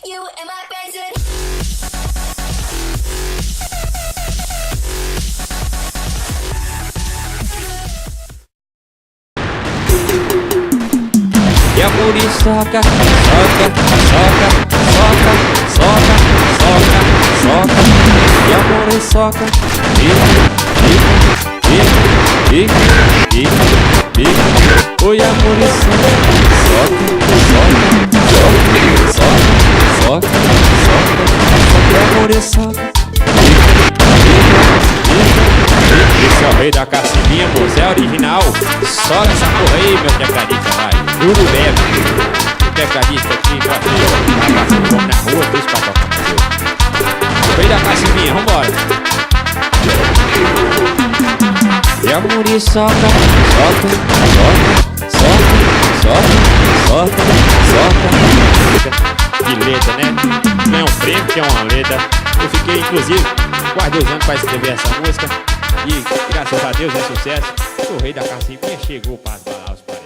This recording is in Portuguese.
You and my president. E a muriçoca, soca, soca, soca, soca, soca, soca. E a muriçoca, oi a muriçoca, soca, soca, soca, soca, soca. E a muriçoca, esse é o rei da cacimbinha, moço, é original. Soca essa porra aí, meu tecladista, vai. Tudo bem, o tecladista aqui, vamos na rua, dois pra tocar com Deus. O rei da cacimbinha, vambora. E a muriçoca, soca, soca, soca, soca, soca. Que letra, né? Não é um prêmio, que é uma letra. Eu fiquei, inclusive, quase 2 anos para escrever essa música. E graças a Deus é sucesso. O rei da cacimbinha chegou para balar os pais.